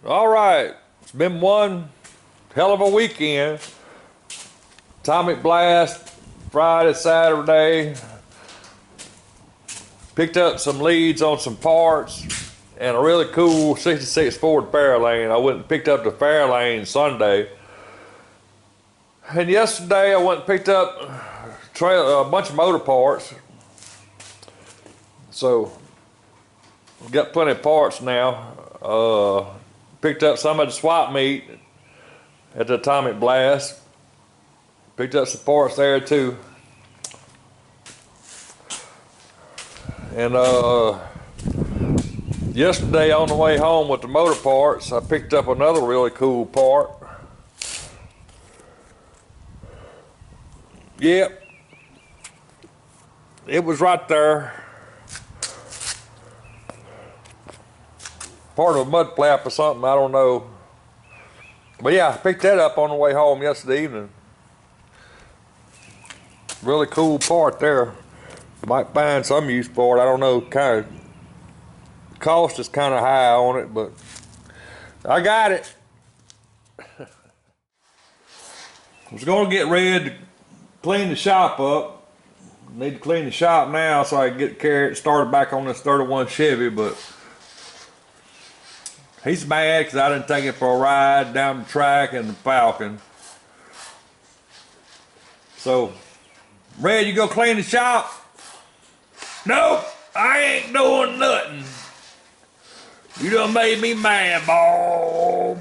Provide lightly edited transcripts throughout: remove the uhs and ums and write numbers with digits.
All right, it's been one hell of a weekend. Atomic blast Friday, Saturday. Picked up some leads on some parts and a really cool 66 Ford Fairlane. I went and picked up the Fairlane Sunday. And yesterday I went and picked up a bunch of motor parts. So we've got plenty of parts now. Picked up some of the swap meet at the Atomic Blast. Picked up some parts there too. And yesterday on the way home with the motor parts, I picked up another really cool part. Yep, it was right there. Part of a mud flap or something, I don't know. But yeah, I picked that up on the way home yesterday evening. Really cool part there. Might find some use for it, I don't know. Kind of cost is kind of high on it, but I got it. I was gonna get ready to clean the shop up. Need to clean the shop now so I can get started back on this 31 Chevy, but he's mad because I didn't take it for a ride down the track in the Falcon. So, Red, you go clean the shop? Nope, I ain't doing nothing. You done made me mad, Bob.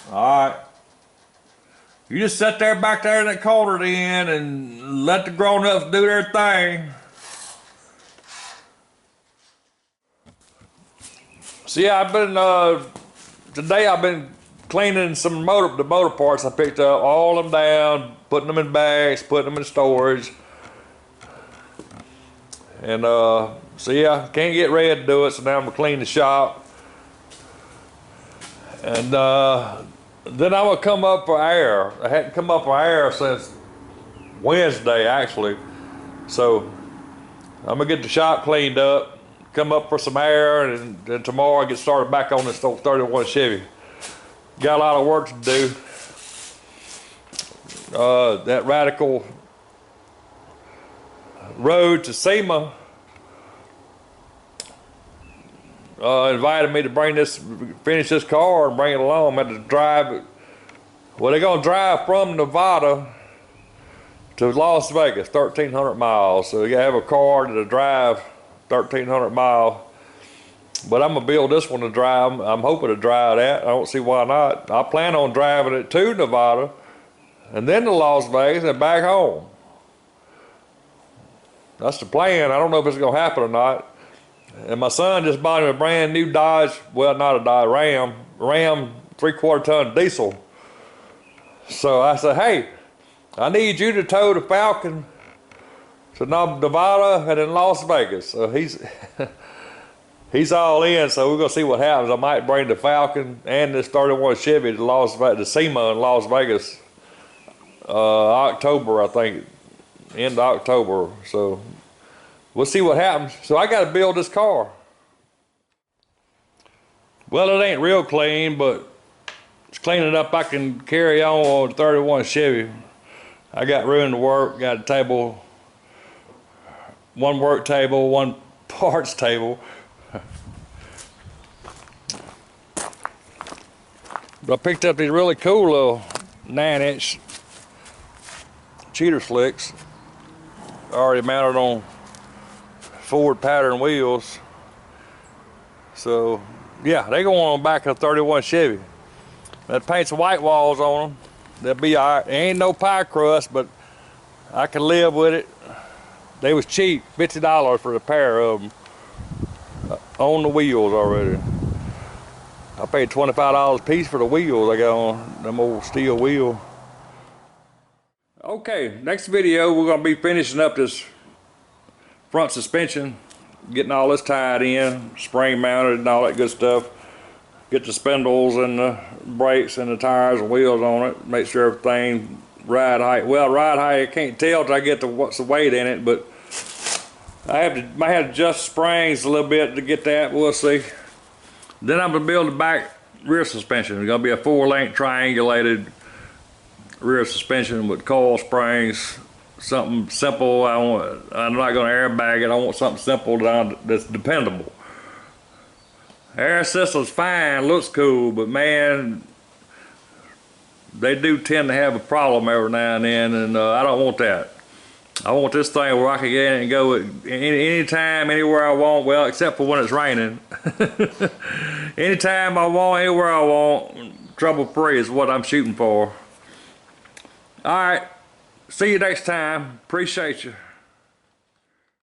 Alright. You just sit there back there in that corner then and let the grown-ups do their thing. So yeah, today I've been cleaning the motor parts I picked up, all them down, putting them in bags, putting them in storage. And so yeah, can't get ready to do it, so now I'm gonna clean the shop. And then I'm gonna come up for air. I hadn't come up for air since Wednesday actually. So I'm gonna get the shop cleaned up, come up for some air, and then tomorrow I get started back on this 31 Chevy. Got a lot of work to do. That radical road to SEMA invited me to finish this car and bring it along. I had to drive it. Well, they're gonna drive from Nevada to Las Vegas, 1,300 miles. So you gotta have a car to drive 1,300 miles. But I'm gonna build this one to drive. I'm hoping to drive that. I don't see why not. I plan on driving it to Nevada and then to Las Vegas and back home. That's the plan. I don't know if it's gonna happen or not. And my son just bought him a brand new Dodge, well, not a Dodge, Ram 3/4 ton diesel. So I said, hey, I need you to tow the Falcon to Nevada and then Las Vegas. So he's all in, so we're gonna see what happens. I might bring the Falcon and this 31 Chevy to SEMA in Las Vegas, October, I think, end of October. So we'll see what happens. So I got to build this car. Well, it ain't real clean, but it's clean enough I can carry on the 31 Chevy. I got room to work. Got a table, one work table, one parts table. But I picked up these really cool little 9-inch cheater slicks, already mounted on Ford pattern wheels. So yeah, they go on the back of a 31 Chevy. That paint some white walls on them. They'll be all right. There ain't no pie crust, but I can live with it. They was cheap, $50 for a pair of them on the wheels already. I paid $25 a piece for the wheels I got on, them old steel wheels. Okay, next video we're gonna be finishing up this front suspension, getting all this tied in, spring mounted and all that good stuff. Get the spindles and the brakes and the tires and wheels on it, make sure everything ride height. Well, ride height I can't tell till I get to what's the weight in it, but might have to adjust springs a little bit to get that. We'll see. Then I'm gonna build the back rear suspension. It's gonna be a 4-link triangulated rear suspension with coil springs. Something simple. I'm not gonna airbag it. I want something simple that's dependable. Air system's fine, looks cool, but man, they do tend to have a problem every now and then, and I don't want that. I want this thing where I can get in and go anytime, anywhere I want. Well, except for when it's raining. Anytime I want, anywhere I want. Trouble free is what I'm shooting for. All right. See you next time. Appreciate you.